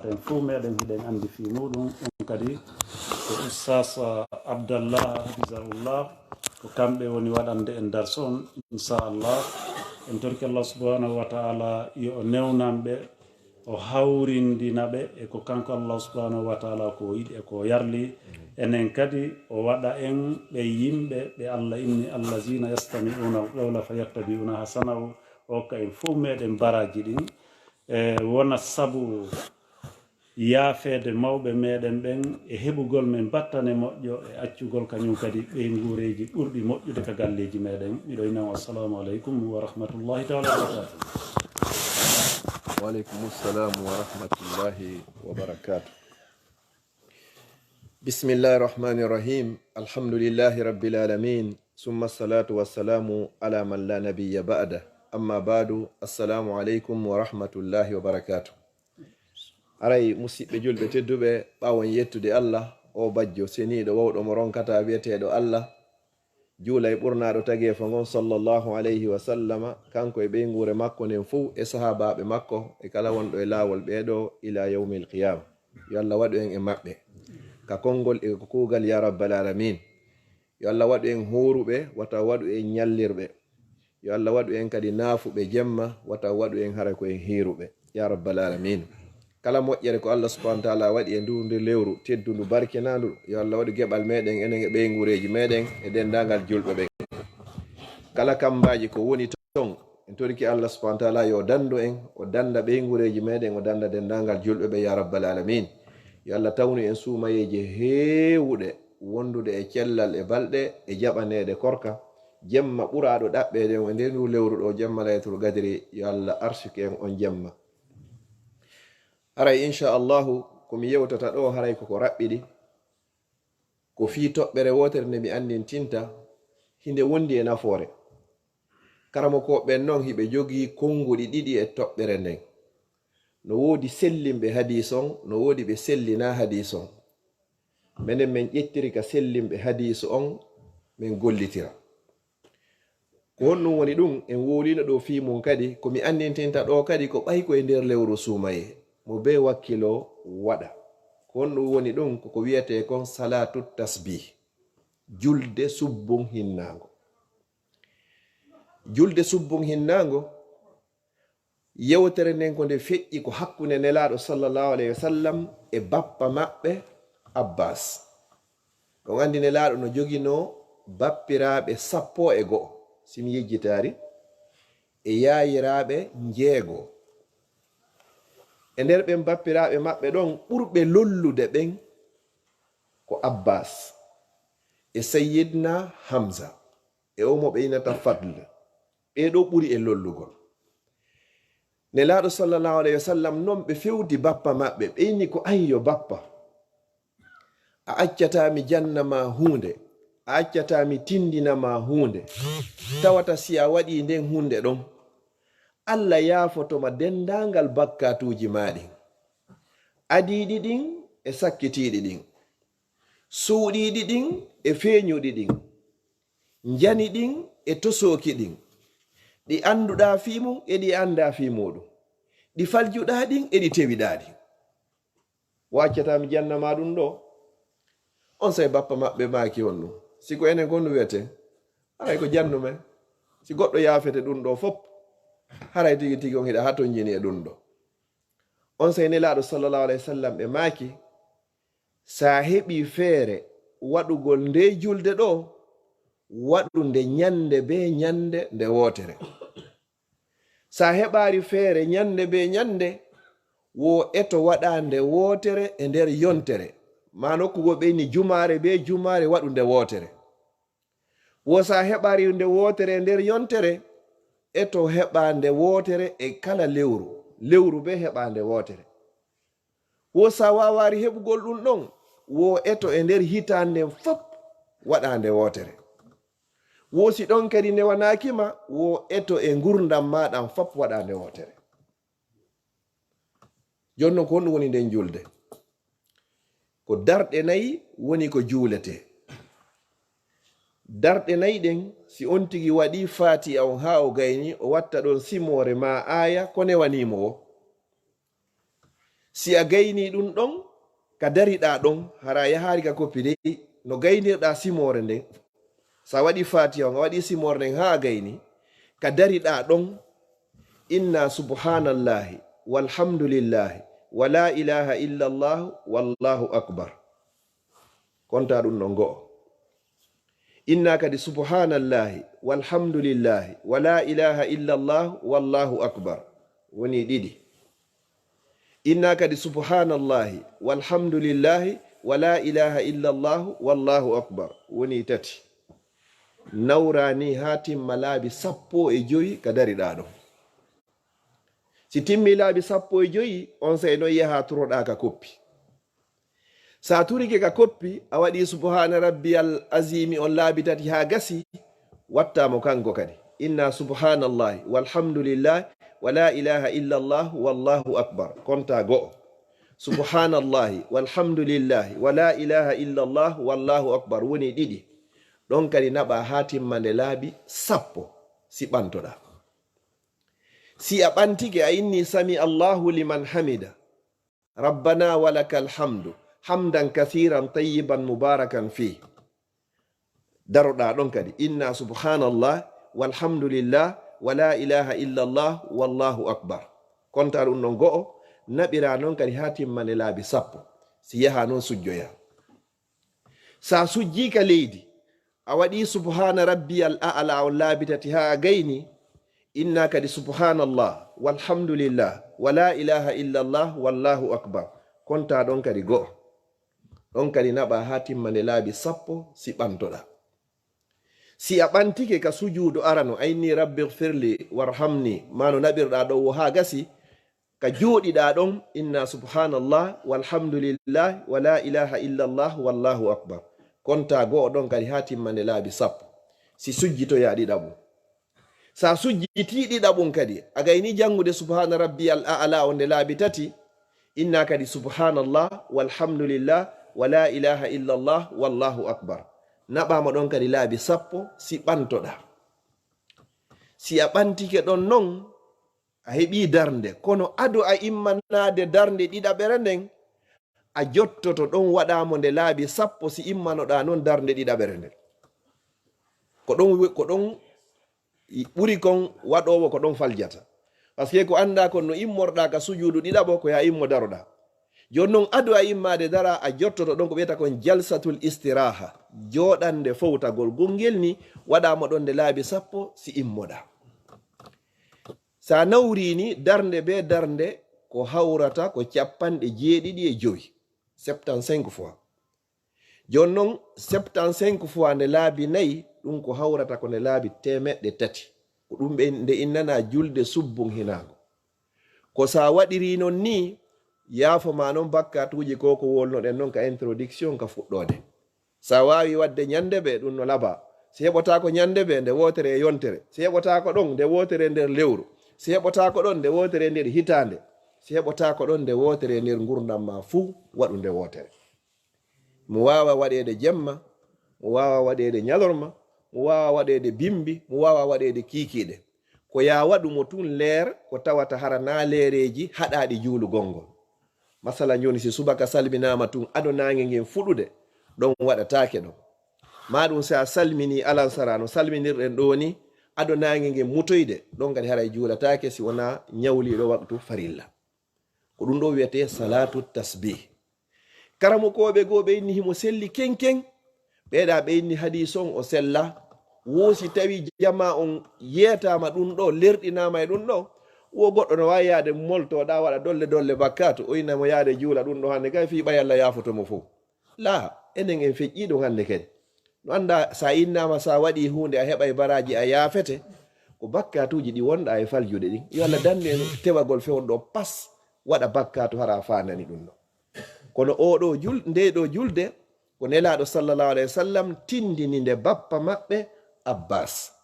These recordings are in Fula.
en fuu meɗen hiɗen andi fi muɗum ɗum kadi ko Oustaz Abdallah hafizahullah ko kamɓe woni waɗande en darso on inchallah en torki Allah subhanahu wa ta'ala yo o newnanɓe o hawrindinaɓe e ko kanko Allah subhanahu wa ta'ala ko yiɗi e ko yarli enen kadi o waɗa en ɓe yimɓe ɓe Allah inni allazina yastami'una qawla fayattabi'una hasanahu o hokka en fuu meɗen baraji ɗin wona sabu yaafede mawɓe meɗen ɓen e heɓugol men battane moƴƴo e accugol kañum kadi ɓeygureji ɓurɗi moƴƴude ka galleji meɗen miɗo inam assalamu aleykum wa rahmatullahi taala wa barakatuh. وعليكم السلام ورحمة الله وبركاته. بسم الله الرحمن الرحيم. الحمد لله رب العالمين ثم الصلاة والسلام على من لا نبي بعده. أما بعد السلام عليكم ورحمة الله وبركاته. أراي مسيب جول بتدوبة باون يتودي الله أو بجو سني دو وود أمرون كتا بيته دو الله juulay ɓurnaɗo tagi e fongon sallllahu alayhi wa sallama kanko e ɓeygure makko nden fuu e sahabaɓe makko e kala wonɗo e laawol ɓeeɗo ila yawmi lqiyama. yo allah waɗu en e maɓɓe ka konngol e ko kuugal ya rabbal alamin. yo allah waɗu en horuɓe wata waɗu en ñallirɓe. yo allah waɗu en kadi naafuɓe jemma wata waɗu en hara ko en hiiruɓe ya rabbal alamin. kala moƴƴere ko allah subhanahu wa ta'ala waɗi e ndu lewru teddundu barkinandu yo allah waɗu geɓal meɗen enen e ɓeygureji meɗen e dendagal julɓe ɓen. kala kambaji ko woni ton en torki allah subhanahu wa ta'ala yo dandu en o danda ɓeygureji meɗen o danda dendagal julɓe ɓe ya rabbal alamin. yo allah tawnu en suumayeji heewuɗe wondude e cellal e balɗe e jaɓanede korka jemma ɓuraɗo ɗaɓɓede e nder ndu lewru ɗo jemma laylatul qadri yo allah arsuke en on jemma. haray inchallahu komi yewtata ɗo haray koko raɓɓiɗi ko fii toɓɓere wotere nde mi andintinta hinde wondi e nafoore. karamo ko ɓen noon hiɓe jogii konnguɗi ɗiɗi e toɓɓere nden. no woodi sellimɓe hadis on no woodi ɓe sellina hadis on. minen min ƴettiri ka sellimɓe hadis on min gollitira ko honɗum woni ɗum en wolino ɗo fii mum kadi komi andintinta ɗo kadi ko ɓay ko e nder lewru suumaye mo be wakkilo waɗa ko honɗum woni ɗum koko wiyete kon salatu tasbih julde subbun hinnago. julde subbun hinnago yewtere nden ko nde feƴƴi ko hakkunde nelaɗo sallallahu alayhi wa sallam e bappa maɓɓe abbas. on andi nelaɗo no jogino bappiraɓe 11 simi yejjitari e yayiraɓe 9. e nder ɓen bappiraɓe maɓɓe ɗon ɓurɓe lollude ɓen ko abbas e sayyidna hamza e omo ɓe inata fadle ɓeɗo ɓuri e lollugol. nelaɗo sallallahu alayhi wa sallam non ɓe fewdi bappa maɓɓe ɓe inni ko anyo bappa a accatami jannama hunde a accatami tindinama hunde tawata si a waɗi nden hunde ɗon allah yaafotoma dendangal bakkatuji maɗin adiɗi ɗin e sakkitiɗi ɗin suuɗiɗi ɗin e feeñuɗi ɗin jani ɗin e tosoki ɗin ɗi anduɗa fimum e ɗi anda fimuɗum ɗi faljuɗa ɗin e ɗi tewiɗa ɗin. waccatami jannama ɗum ɗo on say bappa maɓɓe maki on ɗum siko enen konno wiyete haray ko jannumen si goɗɗo yaafete ɗum ɗo fop haray tigi tigi on hiɗa ha ton jini e ɗum ɗo. on say nelaɗo sallallahu alayhi wa sallam ɓe maaki sa heɓi feere waɗugol nde julde ɗo waɗu nde ñande be ñande nde wotere. sa heɓari feere ñande be ñande wo eto waɗa nde wotere e nder yontere ma nokkugo ɓeyni jumare be jumare waɗu nde wotere. wo sa heɓari nde wotere e nder yontere eto heɓa nde wotere e kala lewru be heɓa nde wotere. wo sa wawari heɓugol ɗum ɗon wo eto e nder hitande fop waɗa nde wotere. wo si ɗon kadi newanakima wo eto e gurdam maɗam fop waɗa nde wotere. jonnon ko honɗum woni nden julde ko darɗe 4 woni ko juulete. darɗe 4 ɗen si on tigi waɗi fatiha on ha o gayni o watta ɗon simore ma aya ko newanimo o. si a gayni ɗum ɗon ka dariɗa ɗon hara yahari ka koppi dey no gaynirɗa simore nden sa waɗi fatiha a waɗi simore nden ha a gayni ka dariɗa ɗon inna subhanallahi walhamdulillahi wala ilaha illallah wallahu akbar konta ɗum no go'o inna kadi subhanallahi walhamdulillahi wala ilaha illallah wallahu akbar woni ɗiɗi inna kadi subhanallahi walhamdulillahi wala ilaha illallah wallahu akbar woni tati nawrani ha timma laabi 15 ka dariɗa ɗon si timmi laabi 15 on say no yaha turoɗa ka koppi sa turike ka koppi a waɗi subhana rabbiyal azimi on laabi tati ha gasi wattamo kanko kadi inna subhanallahi walhamdulillahi wala ilaha illallah wallahu akbar konta go'o subhanallahi walhamdulillahi wala ilaha illallah wallahu akbar woni ɗiɗi ɗon kadi naɓa ha timmande laabi 10 si ɓantoɗa si a ɓantike a inni sami allahu liman hamida rabbana walakal hamdu hamdan kathiran tayyiban mubarakan fi daroɗa ɗon kadi inna subhanallah walhamdulillah wala ilaha illallah wallahu akbar konta ɗum non go'o naɓira noon kadi ha timmande laabi 10 si yaha noon sujjoya sa sujji ka leydi a waɗi subhana rabbiyal a'la on laabi tati ha a gayni inna kadi subhanallah walhamdulillah wala ilaha illallah wallahu akbar konta ɗon kadi go'o ɗon kadi naɓa ha timmande laabi 10 si ɓantoɗa si a ɓantike ka sujudu arano ayni rabbi gfirli warhamni mano naɓirɗa ɗon wo ha gasi ka jooɗiɗa ɗon inna subhanallah walhamdulillah wala ilaha illallah wallahu akbar konta go'o ɗon kadi ha timmande laabi 10 si sujjitoya ɗiɗaɓum sa sujjiti ɗiɗaɓum kadi a gayni jangude subhana rabbiyal a'la onde laabi tati inna kadi subhanallah walhamdulillah wala ilaha illallah wallahu akbar naɓama ɗon kadi laabi 10 si ɓantoɗa si a ɓantike ɗon non a heɓi darde kono ado a immanade darde ɗiɗaɓere nden a jottoto ɗon waɗamo nde laabi 10 si immanoɗa noon darde ɗiɗaɓere nden ko ɗon ɓuri kon waɗowo ko ɗon faljata par ce que ko anda kon no immorɗa ka sujudu ɗiɗaɓo ko ya immo daroɗa joni noon adu a immade dara a jottoto ɗon ko ɓiyata kon jalsatul istiraha joɗande fowtagol gongel ni waɗama ɗon nde laabi 10 si immoɗa sa nawrini darde be darde ko hawrata ko 75 75 fois joni noon 75 fois nde laabi 4 ɗum ko hawrata ko nde laabi 300 ko ɗum ɓe nde innana julde subbuhinaago ko sa waɗiri non ni yaafoma noon bakkatuji ko wolnoɗen noon ka introduction ka fuɗɗode sa wawi wadde ñande ɓe ɗum no laba si heɓota ko ñande ɓe nde wotere e yontere si heɓota ko ɗon nde wotere nder lewru si heɓota ko ɗon nde wotere nder hitande si heɓota ko ɗon nde wotere nder gurdam ma fuu waɗu nde wotere mo wawa waɗede jemma mo wawa waɗede ñalorma mo wawa waɗede bimbi mo wawa waɗede kikiɗe ko ya waɗu mo tun leer ko tawata hara na leereji haɗaɗi juulu gongol masala joni si subaka salminama tun ado nange ngen fuɗude ɗon waɗatake ɗon maɗum sa salmini alansara no salminirɗen ɗo ni ado nange ngen mutoyde ɗon kadi haray juulatake si wona ñawliɗo waktu farilla ko ɗum ɗo wiyete salatu tasbih karamokoɓe goo ɓe inni himo selli kenken ɓeeɗa ɓe inni hadison o sella wosi tawi jama on yetama ɗum ɗo lerɗinama e ɗum ɗo wo goɗɗo no wawi yaade moltoɗa waɗa dolle bakkatu o innamo yaade juula ɗum ɗo hande kay fi ɓay Allah yafotomo fof la enen en feƴƴiɗum hande kadi no anda sa innama sa waɗi hunde a heɓay baraji a yaafete ko bakkatuji ɗi wonɗa e faljude ɗin yo Allah dande en tewagol fewɗo pas waɗa bakkatu hara fanani ɗum ɗo kono oɗo nde ɗo julde ko nelaɗo sallallahu alayhi wa sallam tindini nde bappa maɓɓe Abbas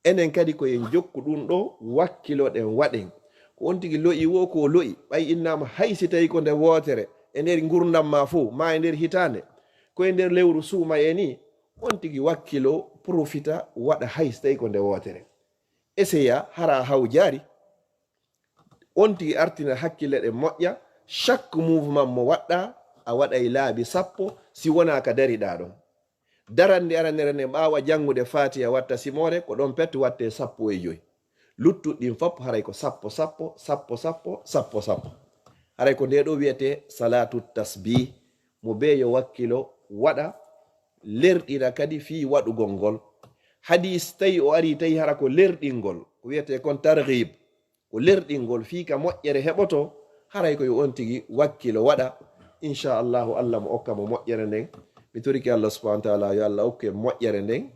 enen kadi ko en jokku ɗum ɗo wakkiloɗen waɗen ko on tigi lo'i wo ko lo'i ɓay innama haysi tawi ko nde wotere e nder gurdam ma fo ma e nder hitande koye nder lewru Suumayee ni on tigi wakkilo profita waɗa haysi tawi ko nde wotere essaya hara haw jaari on tigi artina hakkille ɗe moƴƴa chaque mouvement mo waɗɗa a waɗay laabi sappo si wona ka dariɗa ɗon. darande aranere nde ɓaawa janngude fatiha watta simore ko ɗon pet watte 15 luttuɗɗin fop haray ko sappo haray ko nde ɗo wiyete salatu tasbih mo be yo wakkilo waɗa lerɗina kadi fi waɗugol ngol. hadis tawi o ari tawi hara ko lerɗingol ko wiyete kon targhib ko lerɗingol fi ka moƴƴere heɓoto haray ko yo on tigi wakkilo waɗa. inchallahu allah mo okka mo moƴƴere nden. mi toriki allah subhanahu wa taala yo allah okke moƴƴere nden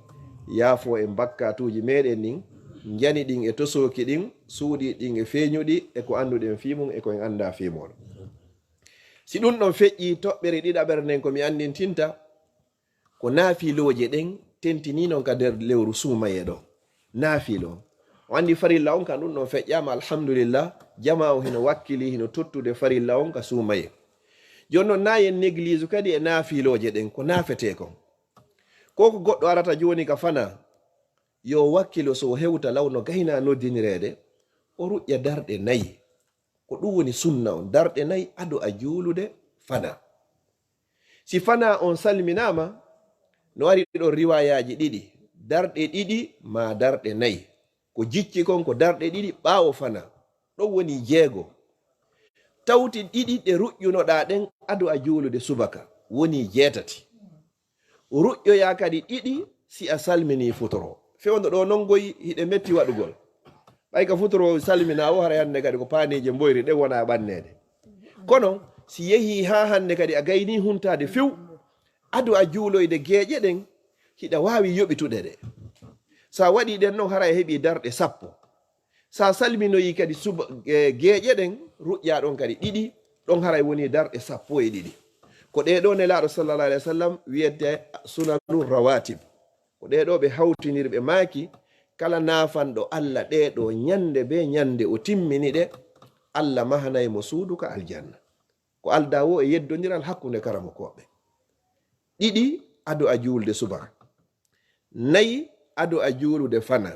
yaafo e bakkatuji meɗen ɗin jani ɗin e tosoki ɗin suuɗi ɗin e feeñuɗi e ko annduɗen fimum e ko en anda fimol. si ɗum ɗon feƴƴi toɓɓere ɗiɗaɓere nden komi andintinta ko naafiloje ɗen tentini non ka nder lewru suumaye ɗo. naafilo o andi farilla on ka ɗum ɗon feƴƴama alhamdulillah jama o hino wakkili hino tottude farilla on ka suumaye. joni noon na en néglige kadi e naafiloje ɗen ko naafete kon ko goɗɗo arata joni ka fana yo wakkilo so o hewta law no gayna noddinirede o ruƴƴa darɗe 4 ko ɗum woni sunna on. darɗe 4 ado a juulude fana. si fana on salminama no wari ɗon riwayaji ɗiɗi darɗe 2 ma darɗe 4 ko jicci kon ko darɗe 2 ɓaawo fana ɗon woni 6 tawti 2 ɗe ruƴƴunoɗa ɗen ado a juulude subaka woni 6 ruƴƴoya kadi 2 si a salmini futoro fewndo ɗo non goyi hiɗe metti waɗugol ɓay ka futoro salmina o hara hande kadi ko panije mboyri ɗen wona ɓannede. kono si yehi ha hande kadi a gayni huntade few ado a juuloyde geeƴe ɗen hiɗa wawi yoɓituɗe ɗe. sa waɗi ɗen noon hara heeɓi darɗe 10 sa salminoyi kadi geeƴe ɗen ruƴƴa ɗon kadi 2 ɗon haray woni darɗe 12 ko ɗeɗo nelaɗo sallallah alih wa sallam wiyete sunanu rawatib ko ɗeɗo ɓe hawtinirɓe maaki kala nafanɗo allah ɗeɗo ñande be ñande o timmini ɗe allah mahanayi mo suudu ka aljanna ko alda wo e yeddodiral hakkunde karamo koɓɓe. 2 ado a juulde subaka 4 ado a juulude fana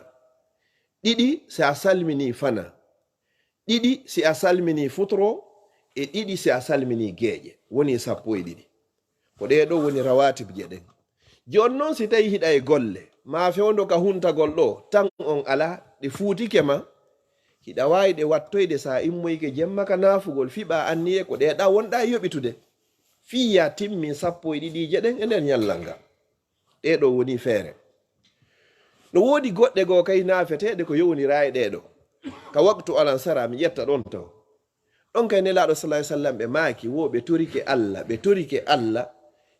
2 si a salmini fana 2 si a salmini futoro e 2 si a salmini geeƴe woni 12 ko ɗeɗo woni rawatib je ɗen. joni noon si tawi hiɗa e golle ma fewndo ka huntagol ɗo tan on ala ɗe fuutike ma hiɗa wawi ɗe wattoyde sa immoyke jemma ka naafugol fiɓa anniye ko ɗeɗa wonɗa yoɓitude fiya timmi 12 je ɗen e nder ñallal ngal. ɗeɗo woni feere. no woodi goɗɗe goo kay naafeteɗe ko yownira e ɗeɗo ka waktu alansara mi ƴetta ɗon taw ɗon kay nelaɗo sallah sallam ɓe maaki wo ɓe torike allah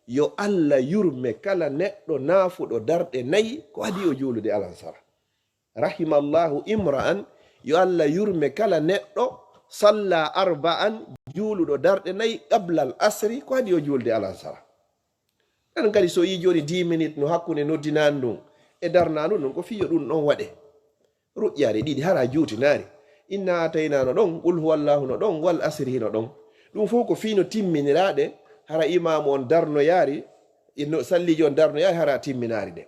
yo allah yurme kala neɗɗo naafuɗo darɗe 4 ko adi o juulude alansara. rahimallahu imra'an yo allah yurme kala neɗɗo salla 4 juuluɗo darɗe 4 qabla al asri ko adi o juulde alansara. ɗan kadi so yi joni 10 minutes no hakkunde noddinani ɗum e darnanu ɗum ko fiyo ɗum ɗon waɗe ruƴƴare 2 hara juutinari inna ataynano ɗon qul huwallahu no ɗon wal asri no ɗon ɗum fof ko fino timminiraɗe hara imamu on darnoyari sallijo on darnoyari hara timminari ɗe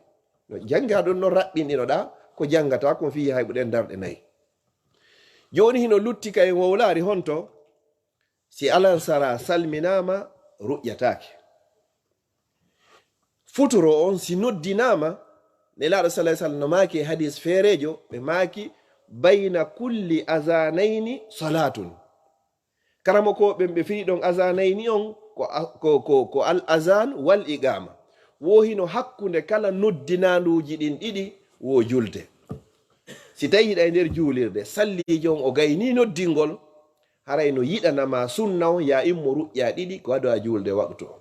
no janga ɗon noon raɓɓinɗinoɗa ko jangata ko fi hayɓuɗen darɗe 4 joni hino lutti kay wowlari honto si alansara salminama ruƴƴatake futuro on si noddinama nelaɗo salah sallam no maaki hadis feerejo ɓe maaki bayna kulli azanayni salatun karamo ko ɓe firi ɗon azanayni on ko al azan wal iqama wohino hakkunde kala noddinanuji ɗin 2 wo julde. si tawi hiɗa e nder juulirde sallijo on o gayni noddingol haray no yiɗanama sunna on ya immo ruƴƴa 2 ko ado a julde waktu o.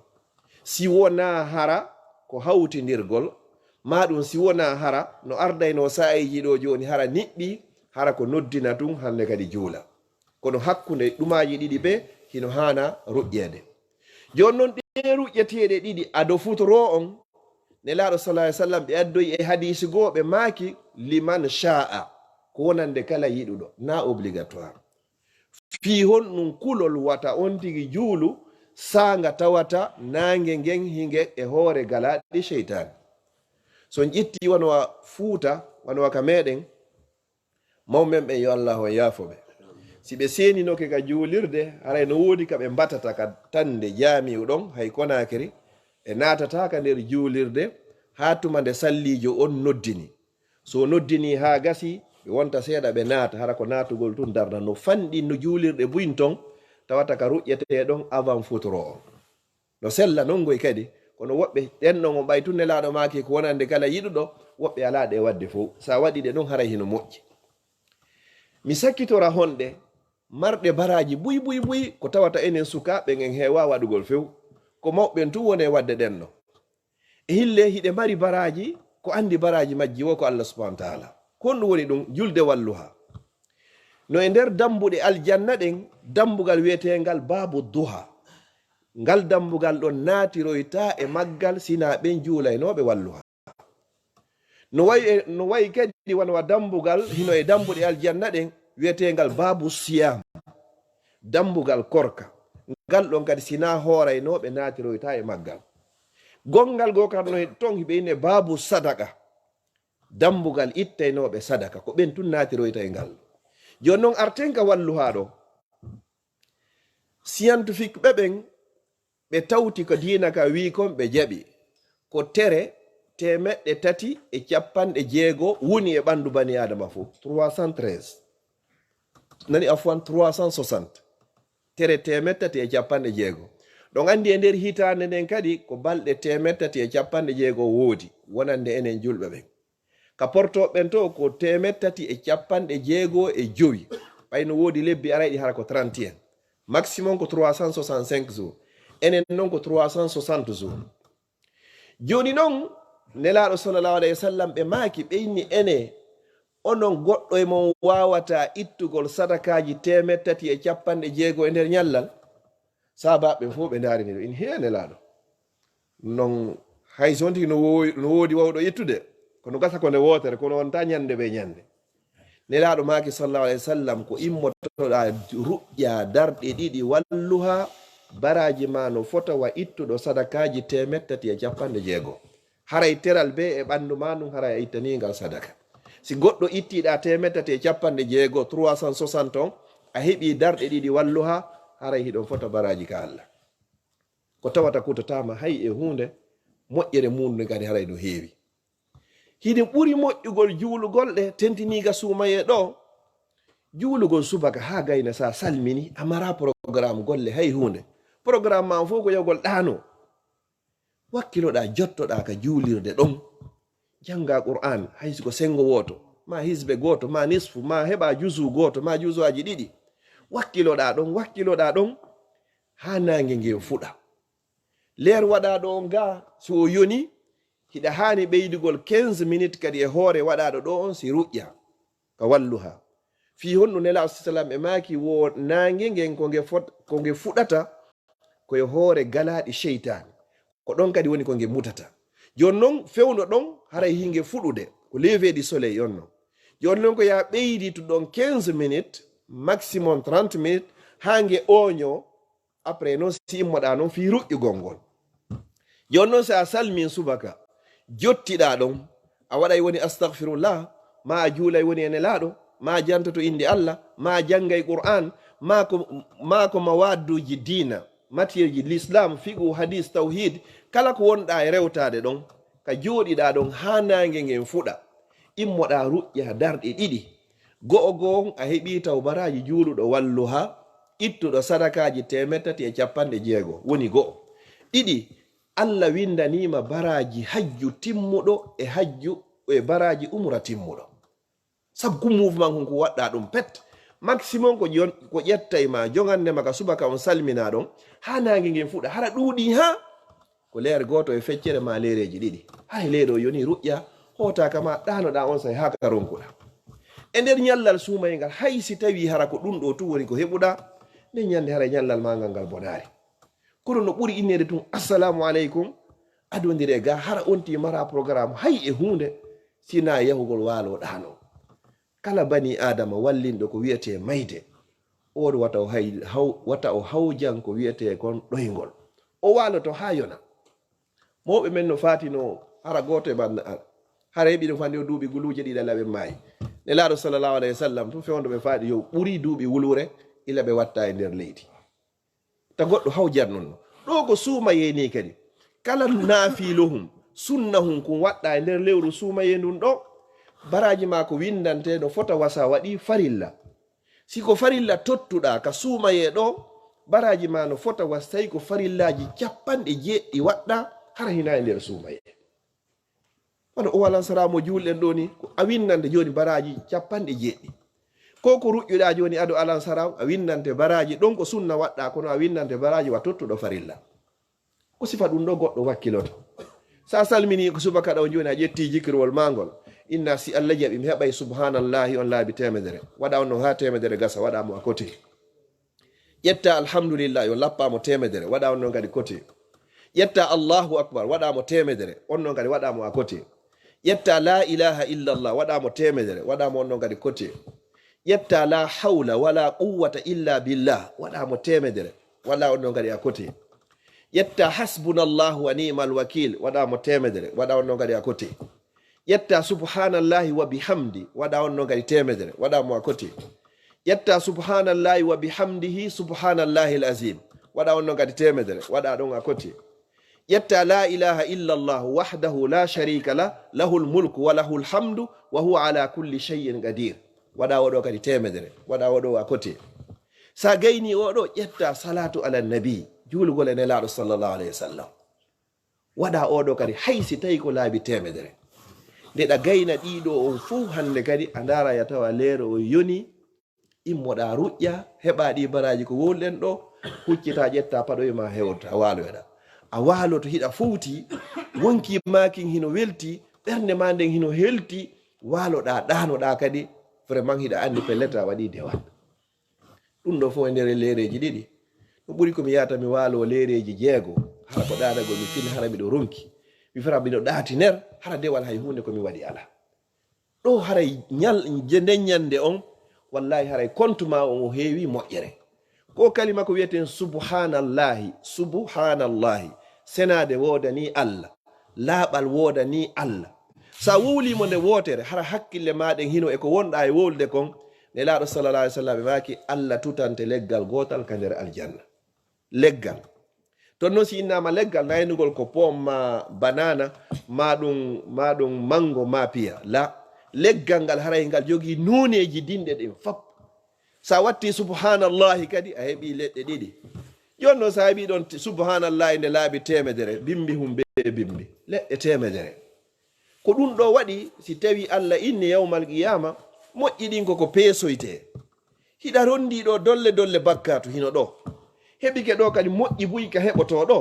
si wona hara ko hawtindirgol maɗum si wona hara no ardayno sa'iji ɗo joni hara niɓɓi hara ko noddina tun hande kadi juula kono hakkunde ɗumaji 2 ɓe hino hana ruƴƴede. joni noon ɗe ruƴƴeteɗe 2 ado futoro on nelaɗo salah sallam ɓe addoyi e hadisi goo ɓe maaki liman sha'a ko wonande kala yiɗuɗo na obligatoire fi hon ɗum kulol wata on tigi juulu sanga tawata nange ngen hinge e hoore galaɗi cheytane. so ƴetti wanowa fuuta wanowa ka meɗen mawmen ɓe yo allah o yaafoɓe si ɓe seninoke ka juulirde haray no woodi ka ɓe mbatata ka tande jaami'u ɗon hay Konakiri e natata ka nder juulirde ha tuma nde sallijo on noddini so noddini ha gasi ɓe wonta seeɗa ɓe naata hara ko natugol tun darda no fanɗi no juulirɗe buyin ton tawata ka ruƴƴete ɗon avant futuro o no sella non goy kadi kono woɓɓe ɗenɗon o ɓay tunne laaɗo maaki ko wonande kala yiɗuɗo woɓɓe ala ɗe wadde fof sa waɗi ɗe ɗon haray hino moƴƴi mi sakkitora honɗe marɗe baraji buy buy buy ko tawata enen sukaɓe en heewa waɗugol few ko mawɓen tu woni wadde ɗenno e hille hiɗe mari baraji ko andi baraji majji wo ko Allah subhanahu wa ta'ala honɗum woni ɗum julde walluha no e nder dambuɗe aljanna ɗen dambugal wiyetengal babu duha ngal dambugal ɗon naatiroyta e maggal sina ɓen juulaynoɓe walluha no wayi kadi wonwa dambugal hino e dambuɗe aljanna ɗen wiyetengal babu siyam dambugal korka ngal ɗon kadi sina hooraynoɓe naatiroyta e maggal gongal go kam no ton hiɓe ine babu sadaka dambugal ittaynoɓe sadaka ko ɓen tun naatiroyta e ngal joni noon artenka walluha ɗo scientifique ɓeɓen ɓe tawti ko diina ka wi kon ɓe jaɓi ko tere 360 woni e ɓandu bani adama fo 313 nani afwan 360 tere 360 ɗon andi e nder hitande nden kadi ko balɗe 360 woodi wonande enen julɓe ɓen ka portoɓen to ko 365 ɓayno woodi lebbi arayɗi hara ko 31 maximum ko 365 jours enen noon ko 360 jours joni noon nelaɗo sallallahu alayhi wa sallam ɓe maaki ɓeyni ene onon goɗɗo e mon wawata ittugol sadakaji 360 e nder ñallal sabaɓe fof ɓe darini ɗo in he nelaɗo non hay sonti no woodi wawɗo ittude kono gasa ko nde wotere kono wonta ñande ɓe ñande nelaɗo maaki sallallahu alayhi wa sallam ko immotoɗa ruƴƴa darɗe ɗiɗi walluha baraji ma no fota wa ittuɗo sadakaji 360 haray teral be e ɓandu ma ɗum haray a ittanigal sadaka si goɗɗo ittiɗa 360 360 on a heeɓi darɗe ɗiɗi walluha haray hiɗon fota baraji ka Allah ko tawata kutatama hay e hunde moƴƴere munde kadi haray no heewi hiɗi ɓuri moƴƴugol juulugol ɗe tentiniga Suumayee ɗo juulugol subaka ha gayna sa salmini amara programme golle hay hunde programme ma fof ko yawgol ɗano wakkiloɗa jottoɗa ka juulirde ɗon janga Qur'an haysiko sengo woto ma hisbe goto ma nisfu ma heɓa juzu goto ma juzuaji ɗiɗi wakkiloɗa ɗon ha nangue ngue fuɗa leer waɗaɗo on ga so yoni hiɗa hani ɓeydugol 15 minutes kadi e hoore waɗaɗo ɗo on si ruƴƴa ka walluha fi honɗu nela sallam e maki wo nangue ngen ko ngue fuɗata koye hoore galaɗi cheytane ko ɗon kadi woni ko ngue mutata joni noon fewno ɗon haray hingue fuɗude ko levé du soleil on non joni noon ko ya ɓeydi to ɗon 15 minutes maximum 30 minutes ha ngue oño après noon si immoɗa noon fi ruƴƴugol ngol joni noon sa salmin subaka jottiɗa ɗon a waɗay woni astahfirullah ma a juulay woni ene laaɗo ma jantoto inde Allah ma janggay Qur'an ma ko mawadduji dina matière ji l'islam fiqhu hadis tawhid kala ko wonɗa e rewtade ɗon ka jooɗiɗa ɗon ha nangue ngen fuɗa immoɗa ruƴƴa darɗe ɗiɗi go'o a heeɓi taw baraji juuluɗo walluha ittuɗo sadakaji 360 woni go'o ɗiɗi Allah windanima baraji hajju timmuɗo e hajju e baraji umra timmuɗo sabu ko mouvement konko waɗɗa ɗum pet maximum ko ƴettay ma jogande maka subaka on salmina ɗon ha nangue ngen fuɗa hara ɗuuɗi ha ko leer goto e feccere ma leereji ɗiɗi hay leeɗo yoni ruƴƴa hotaka ma ɗanoɗa on say ha ka ronkuɗa e nder ñallal Suumayee ngal hay si tawi hara ko ɗum ɗo tu woni ko heɓuɗa nde ñande hara ñallal ma ngal bonari kono no ɓuri innede tun assalamu aleykum adodire ga hara onti mara programme hay e hunde sina yahugol waalo ɗano kala bani adama wallinɗo ko wiyete mayde oɗo wata o hawjan ko wiyete kon ɗoygol o waloto ha yona mawɓe men no fatino hara goto e banda hara heɓi ɗum fande o duuɓi guluje ɗiɗa laɓe maayi nelaɗo sallllahu alayhi wa sallam tum fewndo ɓe faaɗi yo ɓuri duuɓi wulure ila ɓe watta e nder leydi ta goɗɗo hawjat non ɗo ko suumaye ni kadi kala naafilohum sunnahum kum waɗɗa e nder lewru suumaye ndun ɗo baraji ma ko windante no fota wasa waɗi farilla siko farilla tottuɗa ka suumaye ɗo baraji ma no fota was tawi ko farillaji 70 waɗɗa hara hina e nder suumaye wano o walansaramo julɗen ɗo ni ko a windante joni baraji 70 ko ko ruƴƴuɗa joni aɗo alansara a windante baraji ɗon ko sunna waɗɗa kono a windante baraji wa tottuɗo farilla ko sifa ɗum ɗo goɗɗo wakkiloto sa salmini ko subaka ɗo joni a ƴetti jikirwol mangol inna si allah jaɓi mi heɓay subhanallahi on laabi 100 waɗa on no ha 100 gasa waɗamo a côté ƴetta alhamdulillah yo lappamo 100 waɗa on no kadi côté ƴetta allahu akbar waɗamo 100 on non kadi waɗamo a côté ƴetta la ilaha illallah waɗamo 100 waɗamo on non kadi côté ƴetta la hawla wala quwwata illa billah waɗamo 100 waɗa on non kadi a côté ƴetta hasbunallahu wa ni'mal wakil waɗamo 100 waɗa on non kadi a côté ƴetta subhanallahi wa bihamdi waɗa on non kadi 100 waɗamo a côté ƴetta subhanallahi wa bihamdihi subhanallahi alazim waɗa on non kadi 100 waɗa ɗon a côté ƴetta la ilaha illallah wahdahu la sharika la lahul mulku wa lahul hamdu wa huwa ala kulli shay'in qadir waɗa oɗo kadi 100 waɗa oɗo a côté sa gayni oɗo ƴetta salatu ala nabi julgol e nelaɗo sallllahu alayhi wa sallam waɗa oɗo kadi haysi tawi ko laabi 100 ndeɗa gayna ɗiɗo on fuu hande kadi a ndara ya tawa leero o yoni immoɗa ruƴƴa heɓa ɗi baraji ko wolɗen ɗo huccita ƴetta paɗoye ma hewta waloyoɗa a walo to hiɗa fowti wonki makin hino welti ɓernde ma nden hino helti waloɗa ɗanoɗa kadi vraiment hiɗa andi pelleta waɗi dewal ɗum ɗo fo e nder leereji ɗiɗi ɗum ɓuri komi yata mi walo leereji 6 hara ko ɗanago mi fin hara miɗo ronki mi fara miɗo ɗaati ner hara dewal hay hunde komi waɗi ala ɗo haray nden ñande on wallahi haray compte ma on o heewi moƴƴere ko kalima ko wiyeten subhanallahi subhanallahi senade wodani allah laaɓal wodani allah sa wowlimo nde wotere hara hakkille maɗen hino eko wonɗa e wolde kon nelaɗo sallallah alih w sallam ɓe maki allah tutante leggal gotal ka nder aljanna leggal ton noon si innama leggal naynugol ko pom ma banana maɗum mango ma piya la leggal ngal haray ngal jogui noneji dinɗe ɗin fap sa watti subhanallahi kadi a heeɓi leɗɗe ɗiɗi jonno sa heeɓi ɗon subhanallahi nde laabi 100 bimbi hum be bimbi leɗɗe 100 ko ɗum ɗo waɗi si tawi allah inni yawmal qiyama moƴƴi ɗin koko peesoyte hiɗa rondiɗo dolle dolle bakkatu hino ɗo heɓike ɗo kadi moƴƴi buy ka heɓoto ɗo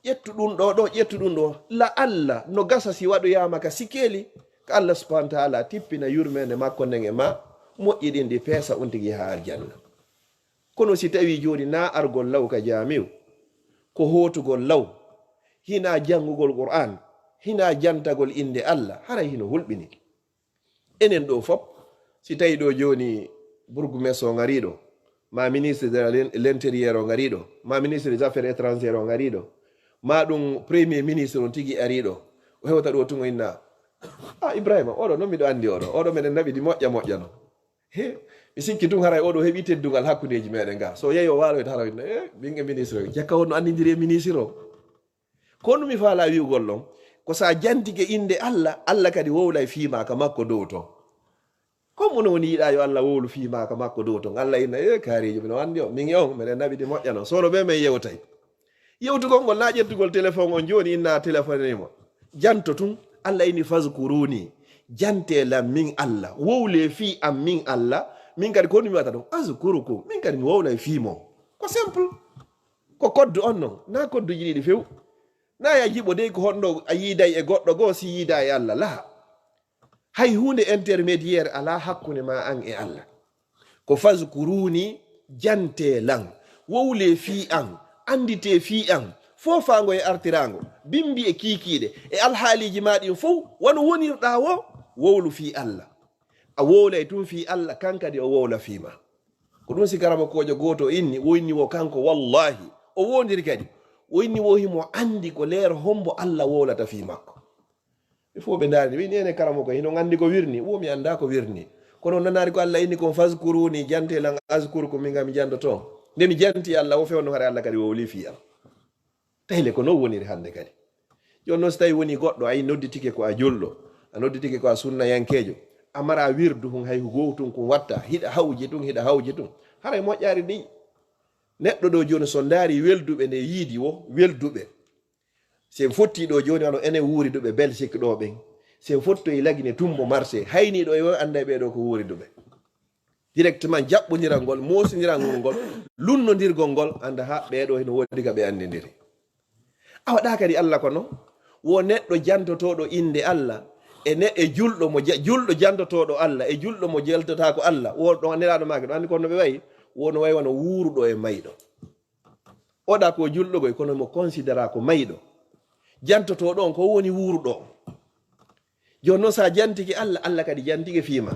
ƴettu ɗum ɗo ƴettu ɗum ɗo la allah no gasa si waɗoyama ka sikeli ka allah subhanahu wa taala tippina yurmede makko nden e ma moƴƴi ɗin ɗi peesa on tigi ha aljanna kono si tawi joni na argol law ka jamiw ko hotugol law hina jangugol qur'an hina jantagol inde allah haray hino hulɓini enen ɗo fop si tawi ɗo joni bourgmestre o ngariɗo ma ministre de l'intérieur o ngariɗo ma ministre des affaires étrangères o ngariɗo ma ɗum premier ministre on tigi ariɗo o hewta ɗo tun o inna ibrahima oɗo noon miɗo andi oɗo meɗen naɓiɗi moƴƴa no he mi sikki tun haray oɗo heeɓi teddugal hakkudeji meɗen ga so yeeyi o waloyta hara inna ɓingue ministre o jakka wonno andidiri e ministre o ko ɗum mi faala wiwgol ɗon ko sa jantike inde allah allah kadi wowlay fimaka makko dow ton comme ono woni yiɗa yo allah wowlu fimaka makko dow ton allah inna kaarijo mino andi o min on meɗen naɓiɗi moƴƴa no solo ɓe men yewtay yewtugol ngol na ƴettugol téléphone on joni inna téléphone nimo janto tun allah ini faskuruni jantelam min allah wowle fi am min allah min kadi ko ɗum mi wata ɗon askurukum min kadi mi wowlay fimo ko simple ko koddu on non na kodduji ɗiɗi few na ya jiɓo dey ko honɗo a yiiday e goɗɗo goo si yiida e allah la hay hunde intermédiaire ala hakkunde ma an e allah ko faskuruni jantelan wowle fi an andite fi an fofango e artirango bimbi e kikiɗe e alhaaliji maɗin fof wono wonirɗa wo wowlu fi allah a wowlay tun fi allah kankadi o wowla fima ko ɗum sikarama kojo goto inni woyni wo kanko wallahi o wondiri kadi woyni wo himo andi ko leer hombo allah wowlata fi makko ɓe fof ɓe darini wini ene karamo ko hino andi ko wirni womi anda ko wirni kono nanari ko Allah inni kon fazkuruni jante lan azkurukum min gami jandoto ndemi janti Allah o fewno hare Allah kadi wowli fiyam tayle ko non woniri hande kadi jonno so tawi woni goɗɗo ayi nodditike ko a julɗo a nodditike ko a sunna yankejo amara wirdu hun hay gowtum ko watta hiɗa hawji tun haray moƴƴari ɗi neɗɗo ɗo joni so ndaari welduɓe nde yiidi wo welduɓe sen fotti ɗo joni ano enen wuuri duɓe Belgique ɗo ɓen sen fottoyi lagine tumbo marché hayniɗo e wo anda ɓeɗo ko wuuri duɓe directement jaɓɓodiral ngol mosodiral ngol lunnodirgol ngol anda ha ɓeɗo heno wodi ka ɓe andidiri awaɗa kadi Allah kono wo neɗɗo jantotoɗo inde Allah e julɗo mo julɗo jantotoɗo Allah e julɗo mo jeltota ko Allah woɗo nelaɗo make ɗo andi kono ɓe wayi wono wayi wono wuruɗo e mayɗo oɗa ko julɗogoy kono mo considéra ko mayɗo jantotoɗo on ko woni wuruɗo joni noon sa jantiki Allah Allah kadi jantike fiima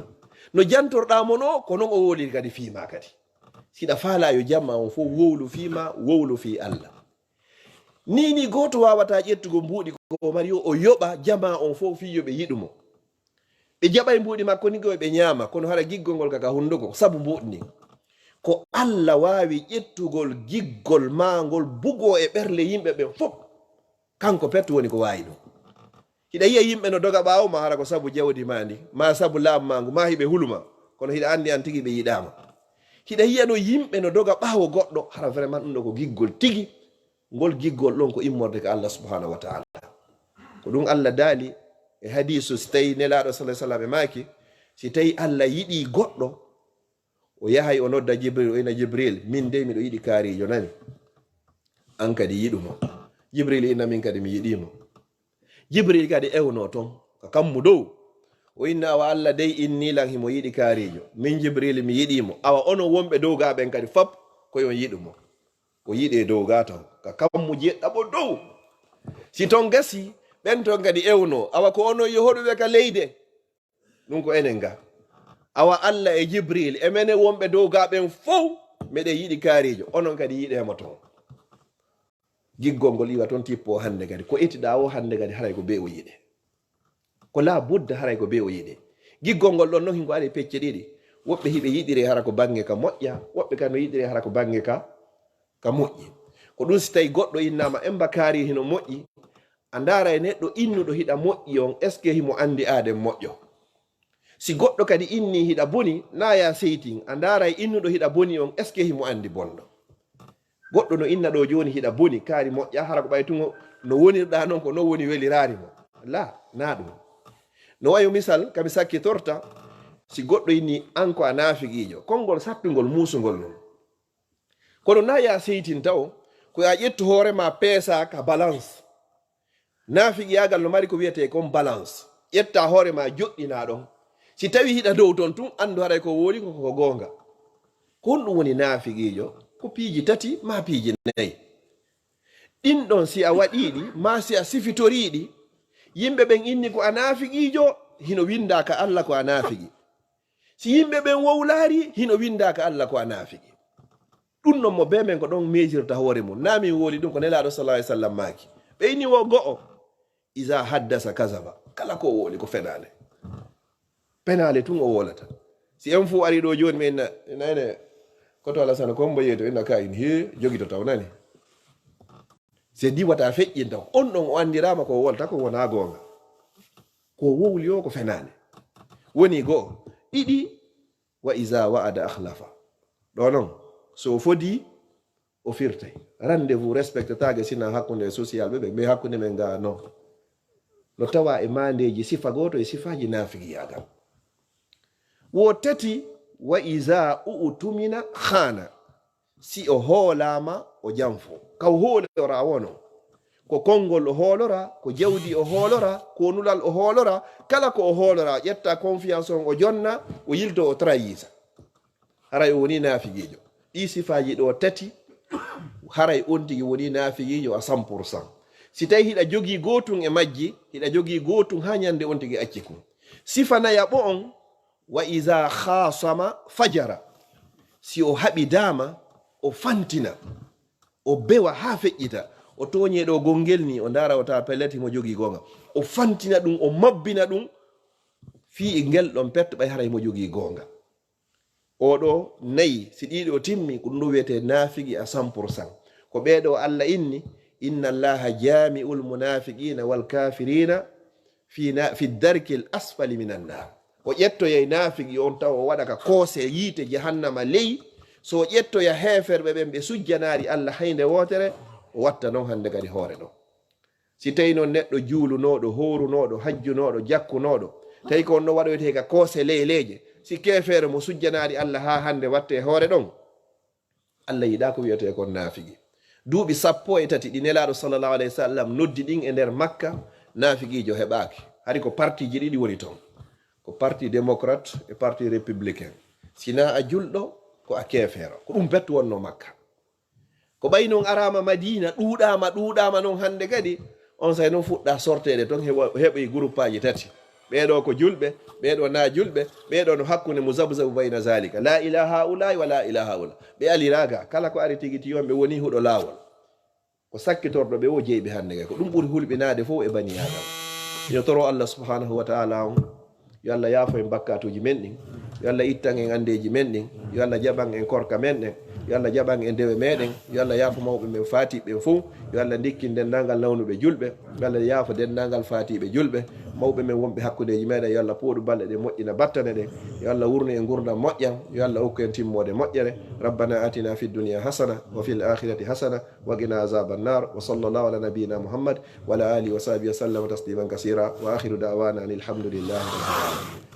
no jantorɗamo no ko noon o woliri kadi fiima kadi siɗa faala yo jamma on fof wowlu fiima wowlu fi Allah ni goto wawata ƴettugo mbuuɗi ko mari o yoɓa jama on fof fi yo ɓe yiɗumo ɓe jaɓa e mbuuɗi makko ni goy ɓe ñaama kono hara giggol ngol kaka hunduko sabu mbuuɗi ni ko Allah wawi ƴettugol giggol magol bugo e ɓerle yimɓe ɓe fof kanko petto woni ko wawi ɗum hiɗa yiya yimɓe no doga ɓawo ma hara ko sabu jawdi ma ndi ma sabu laamu ma ngu ma hiɓe huluma kono hiɗa andi an tigui ɓe yiɗama hiɗa yiya no yimɓe no doga ɓawo goɗɗo hara vraiment ɗum ɗo ko giggol tigui ngol giggol ɗon ko immorde ko Allah subhanahu wa ta'ala ko ɗum Allah daali e hadisu so tawi nelaɗo sallam e maki si tawi Allah yiɗi goɗɗo o yahay o nodda Jibril o ina Jibril min de miɗo yiɗi kaarijo nani an kadi yiɗumo Jibril ina min kadi mi yiɗimo Jibril kadi ewno toon ko kammu dow o inna awa Allah dey inni lan himo yiɗi kaarijo min Jibril mi yiɗimo awa ono wonɓe dow ga ɓen kadi fop koyon yiɗumo o yiɗe dow ga taw ka kammu jeɗɗaɓo dow si toon gasi ɓen toon kadi ewno awa ko ono yohoɗuɓe ka leyde ɗum ko enen ga awa Allah e Jibril e mene wonɓe dow ga ɓen fof meɗen yiɗi kaarijo onon kadi yiɗemo toon giggol ngol iwa toon tippo hande kadi ko ettiɗa o hande kadi haray ko be o yiɗe ko la budda haray ko be o yiɗe giggol ngol ɗon noon hinko ari pecce ɗiɗi woɓɓe hiɓe yiɗire hara ko bange ka moƴƴa woɓɓe kadi no yiɗire hara ko bange ka moƴƴi ko ɗum si tawi goɗɗo innama emba kaari hino moƴƴi a ndaara e neɗɗo innuɗo hiɗa moƴƴi on est ce que himo andi aden moƴƴo si goɗɗo kadi inni hiɗa boni na ya seytin a ndaara e innuɗo hiɗa boni on est ce que himo andi bonɗo goɗɗo no inna ɗo joni hiɗa boni kaari moƴƴa hara ko ɓaytugo no wonirɗa noon ko non woni welirari mo la na ɗum no wayo misal kami sakkitorta si goɗɗo inni an ko a naafiqiijo konngol sappingol muusugol noon kono na ya seytin taw ko ya ƴettu hoorema peesa ka balance naafiqiyagal no mari ko wiyete comme balance ƴetta hoorema joɗɗina ɗon si tawi hiɗa dow toon tun andu haray ko wooli koko gonga ko ɗum woni naafiqiijo ko piiji tati ma piiji nayi ɗin ɗon si a waɗiɗi ma si a sifitoriɗi yimɓe ɓen inni ko a naafiqiijo hino winda ka Allah ko a naafiqi si yimɓe ɓen wowlaari hino winda ka Allah ko a naafiqi ɗum non mo be men ko ɗon mejirta hoore mum na min wooli ɗum ko nelaɗo sallallahu alaihi wasallam maaki ɓe inni wo go'o isa haddasa kasaba kala ko wooli ko fenale penale tun o wolata si en fu ari ɗo joni mi ene koto ala sana kombo yeeto ina ka in he jogito taw nani se diwata feƴƴin taw on ɗon o andirama ko wolta ko wona gonga ko wowli o ko fenane woni go'o ɗiɗi wa isa wa'ada akhlafa ɗo noon so fodi o firtay rendez-vous respectetage sina hakkunde social ɓe ɓe hakkunde men ga non no tawa e mandeji sifa goto e sifaji nafiqiyagal wo tati wa isa utumina khana si o hoolama o janfo kaw hoolora wono ko konngol o hoolora ko jawdi o hoolora ko nulal o hoolora kala ko o hoolora ƴetta confiance on o jonna o yilto o trahisa haray o woni nafiqijo ɗi sifaji ɗo tati haray on tigi woni nafiqijo a 100%. si tawi hiɗa jogii gotum e majji hiɗa jogii gotum ha ñande on tigi acci kum sifa nayaɓo on wa isa khasama fajara si o haɓi dama o fantina o bewa ha feƴƴita o toñeɗo gongel ni o ndara o tawa pelleti mo jogii gonga o fantina ɗum o mabbina ɗum fi ngel ɗon petto ɓay haray mo jogii goonga. Oɗo nayi si ɗiɗi o timmi ko ɗum ɗo wiyete naafigi a 100%. Ko ɓeeɗo Allah inni inna allaha jami'ul munafiqina wal kafirina fi darki l asfali minan nar. O ƴettoyay naafigi on taw o waɗa ka koose yiite jahannama ley. So o ƴettoya heeferɓe ɓen ɓe sujjanaari Allah haynde wootere, o watta noon hannde kadi hoore ɗo. Si tawi noon neɗɗo juulunoɗo, horunoɗo, hajjunoɗo, jakkunoɗo, tawi ko on ɗo waɗoyte ka koose leyleje, si keefeere mo sujjanaari Allah ha hannde watte hoore ɗon, Allah yiɗa ko wiyete kon naafigi. Duuɓi 13 ɗi nelaɗo sallallahu alayhi wa sallam noddi ɗin e nder Makka, naafigijo heɓaaki. Hari ko partiji ɗiɗi woni toon, ko parti démocrate e parti républicain. Sina a julɗo ko a keefeero, ko ɗum bettu wonno Makka. Ko ɓay noon arama Madina ɗuuɗama noon hannde kadi on say noon fuɗɗa sortede toon heɓoy groupe aji tati. Ɓeeɗo ko julɓe, ɓeeɗo na julɓe, ɓeeɗo no hakkunde muzabzabu bayna zalika, la ilaha ulai wa la ilaha ula. Ɓe aliraga kala ko ari tigi tiyon ɓe woni huɗo laawol, ko sakkitorɗo ɓe o jeyɓe hannde kay, ko ɗum ɓuri hulɓinade fof e bani adam. Ino toro Allah subhanahu wa ta'ala on, yo Allah yaafo en bakkatuji men ɗin, yo Allah ittan en andeji men ɗin, yo Allah jaɓan en korka men ɗen, yo Allah jaɓan en dewe meɗen, yo Allah yaafo mawɓe men fatiɓe fof, yo Allah ndikkin denndangal nawnuɓe julɓe, yo Allah yaafo denndangal fatiɓe julɓe, mawɓe men wonɓe hakkudeji meɗen, yo Allah pooɗu balɗe ɗe moƴƴina battane ɗen, yo Allah wurni en gurdam moƴƴam, yo Allah hokku en timmode moƴƴere. Rabbana atina fid dunya hasana wa fil akhirati hasana wa qina azaban nar. Wa sallallahu ala nabiyyina Muhammad wa ala alihi wa sahbihi wa sallam tasliman kaseera wa akhiru da'wana alhamdulillahi rabbil alamin.